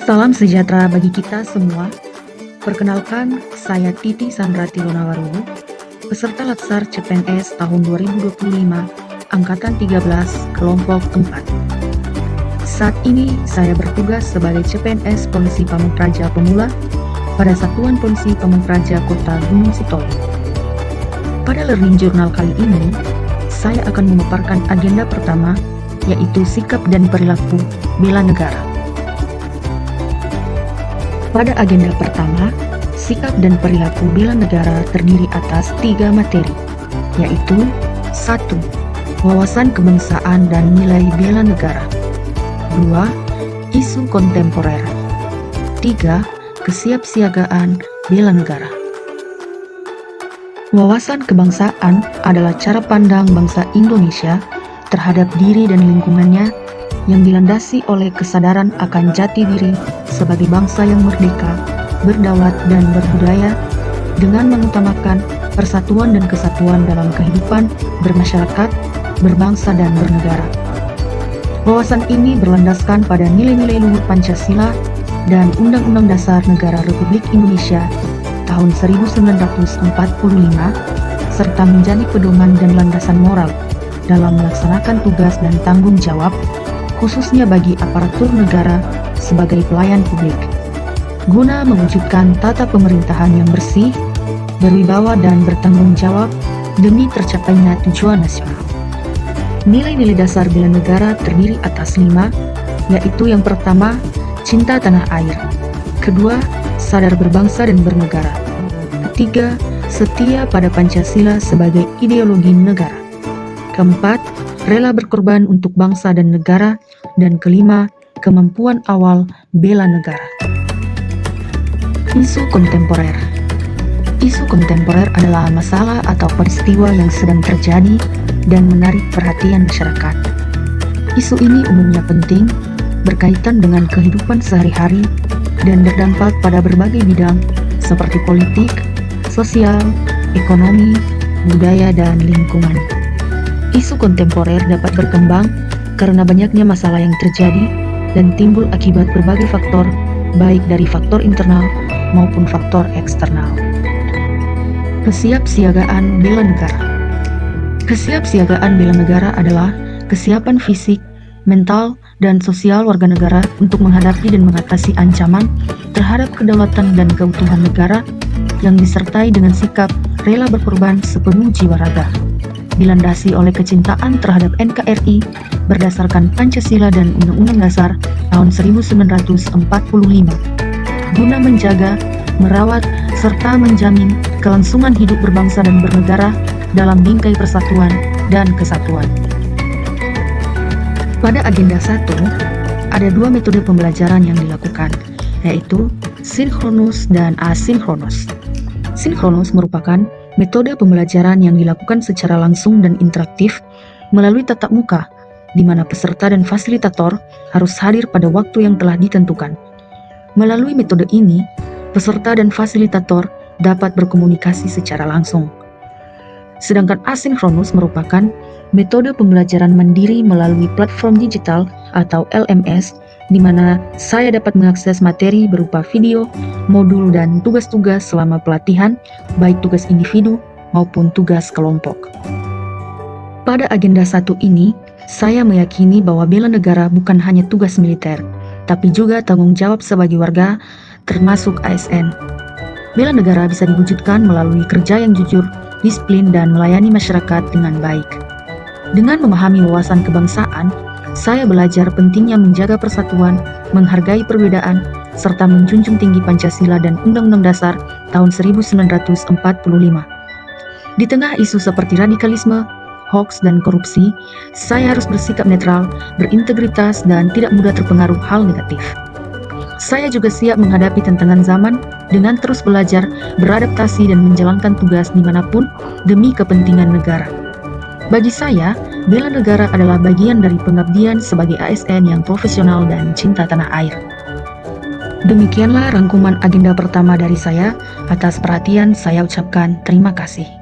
Salam sejahtera bagi kita semua. Perkenalkan, saya Titi Sandrati Lonawaruhu, peserta Latsar CPNS tahun 2025, Angkatan 13, Kelompok 4. Saat ini, saya bertugas sebagai CPNS Polisi Pamung Praja Pemula pada Satuan Polisi Pamung Praja Kota Gunung Sitoli. Pada Learning Journal kali ini, saya akan memaparkan agenda pertama, yaitu sikap dan perilaku bela negara. Pada agenda pertama, sikap dan perilaku bela negara terdiri atas 3 materi, yaitu 1. Wawasan kebangsaan dan nilai bela negara. 2. Isu kontemporer. 3. Kesiapsiagaan bela negara. Wawasan kebangsaan adalah cara pandang bangsa Indonesia terhadap diri dan lingkungannya yang dilandasi oleh kesadaran akan jati diri sebagai bangsa yang merdeka, berdaulat dan berbudaya dengan mengutamakan persatuan dan kesatuan dalam kehidupan bermasyarakat, berbangsa dan bernegara. Wawasan ini berlandaskan pada nilai-nilai luhur Pancasila dan Undang-Undang Dasar Negara Republik Indonesia tahun 1945 serta menjadi pedoman dan landasan moral dalam melaksanakan tugas dan tanggung jawab khususnya bagi aparatur negara sebagai pelayan publik, guna mewujudkan tata pemerintahan yang bersih, berwibawa dan bertanggung jawab demi tercapainya tujuan nasional. Nilai-nilai dasar bela negara terdiri atas 5, yaitu yang pertama, cinta tanah air. Kedua, sadar berbangsa dan bernegara. Ketiga, setia pada Pancasila sebagai ideologi negara. Keempat, rela berkorban untuk bangsa dan negara. Dan kelima, kemampuan awal bela negara. Isu kontemporer. Isu kontemporer adalah masalah atau peristiwa yang sedang terjadi dan menarik perhatian masyarakat. Isu ini umumnya penting, berkaitan dengan kehidupan sehari-hari, dan berdampak pada berbagai bidang seperti politik, sosial, ekonomi, budaya, dan lingkungan. Isu kontemporer dapat berkembang karena banyaknya masalah yang terjadi dan timbul akibat berbagai faktor, baik dari faktor internal maupun faktor eksternal. Kesiapsiagaan bela negara. Kesiapsiagaan bela negara adalah kesiapan fisik, mental, dan sosial warga negara untuk menghadapi dan mengatasi ancaman terhadap kedaulatan dan keutuhan negara yang disertai dengan sikap rela berkorban sepenuh jiwa raga, dilandasi oleh kecintaan terhadap NKRI berdasarkan Pancasila dan Undang-Undang Dasar tahun 1945, guna menjaga, merawat, serta menjamin kelangsungan hidup berbangsa dan bernegara dalam bingkai persatuan dan kesatuan. Pada agenda 1, ada 2 metode pembelajaran yang dilakukan, yaitu sinkronus dan asinkronus. Sinkronus merupakan metode pembelajaran yang dilakukan secara langsung dan interaktif melalui tatap muka, di mana peserta dan fasilitator harus hadir pada waktu yang telah ditentukan. Melalui metode ini, peserta dan fasilitator dapat berkomunikasi secara langsung. Sedangkan asinkronus merupakan metode pembelajaran mandiri melalui platform digital atau LMS, di mana saya dapat mengakses materi berupa video, modul, dan tugas-tugas selama pelatihan, baik tugas individu maupun tugas kelompok. Pada agenda 1 ini, saya meyakini bahwa bela negara bukan hanya tugas militer, tapi juga tanggung jawab sebagai warga, termasuk ASN. Bela negara bisa diwujudkan melalui kerja yang jujur, disiplin, dan melayani masyarakat dengan baik. Dengan memahami wawasan kebangsaan, saya belajar pentingnya menjaga persatuan, menghargai perbedaan, serta menjunjung tinggi Pancasila dan Undang-Undang Dasar tahun 1945. Di tengah isu seperti radikalisme, hoaks, dan korupsi, saya harus bersikap netral, berintegritas, dan tidak mudah terpengaruh hal negatif. Saya juga siap menghadapi tantangan zaman dengan terus belajar, beradaptasi, dan menjalankan tugas dimanapun demi kepentingan negara. Bagi saya, bela negara adalah bagian dari pengabdian sebagai ASN yang profesional dan cinta tanah air. Demikianlah rangkuman agenda pertama dari saya. Atas perhatian saya ucapkan terima kasih.